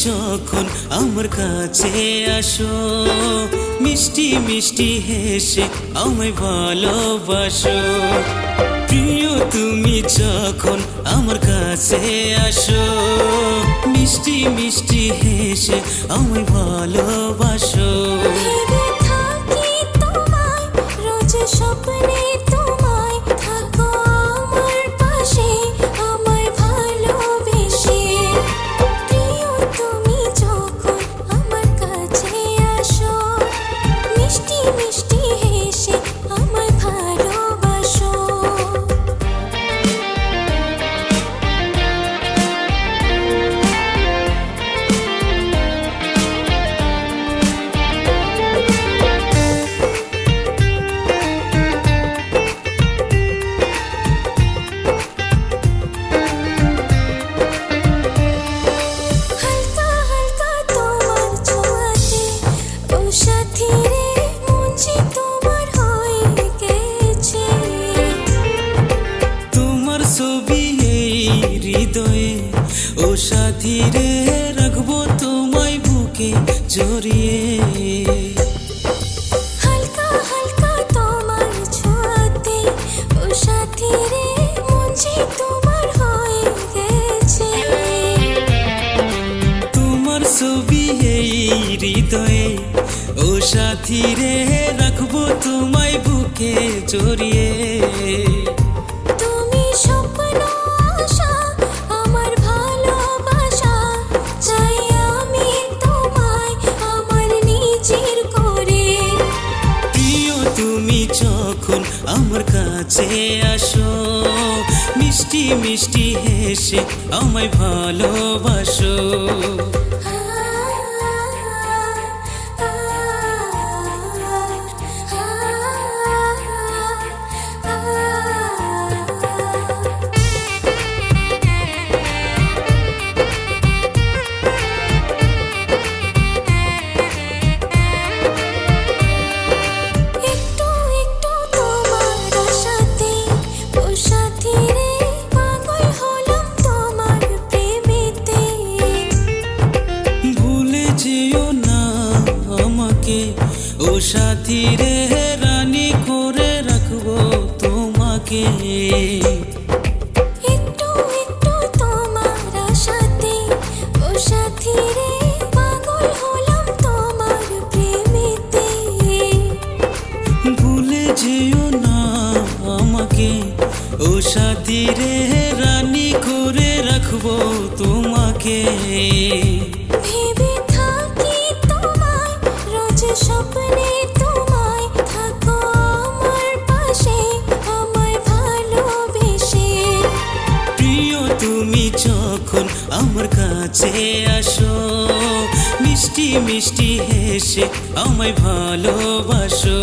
যখন আমার কাছে আসো, মিষ্টি মিষ্টি হেসে আমায় ভালোবাসো। প্রিয় তুমি যখন আমার কাছে আসো, মিষ্টি মিষ্টি হেসে আমায় ভালোবাসো। ভেবে থাকি তোমায়, রোজ স্বপ্নে তোমায়, থাকো আমার পাশে আমায় ভালোবেসে। প্রিয় তুমি যখন আমার কাছে আসো, মিষ্টি মিষ্টি হেসে আমায় ভালোবাসো। হালকা হালকা তোমার ছোঁয়াতে, ও সাথী রে, মন যে তোমার হয়ে গেছে। তোমার ছবি এই হৃদয়ে, ও সাথী রে, রাখবো তোমায় বুকে জড়িয়ে। হালকা হালকা তোমার ছোঁয়াতে, ও সাথী রে, মন যে তোমার হয়ে গেছে। তোমার ছবি এই হৃদয়ে, ও সাথী রে, রাখবো তোমায় বুকে জড়িয়ে। তুমি স্বপ্ন আশা, আমার ভালোবাসা, চাই আমি তোমায় আমার নিজের করে। প্রিয় তুমি যখন আমার কাছে আসো, মিষ্টি মিষ্টি হেসে আমায় ভালোবাসো। একটু একটু তোমার আশাতে, ও সাথী রে, পাগল হলাম তোমার প্রেমেতে। ভুলে যেও না আমাকে, ও সাথী রে, রানী করে রাখবো তোমাকে। একটু একটু তোমার আশাতে, ও সাথী রে, পাগল হলাম তোমার প্রেমেতে। ভুলে যেও না আমাকে, ও সাথী রে, রানী করে রাখবো তোমাকে। ভেবে থাকি তোমায়, রোজ স্বপ্নে তোমায়, থাকো আমার পাশে আমায় ভালোবেসে। প্রিয় তুমি যখন আমার কাছে আসো, মিষ্টি মিষ্টি হেসে আমায় ভালোবাসো।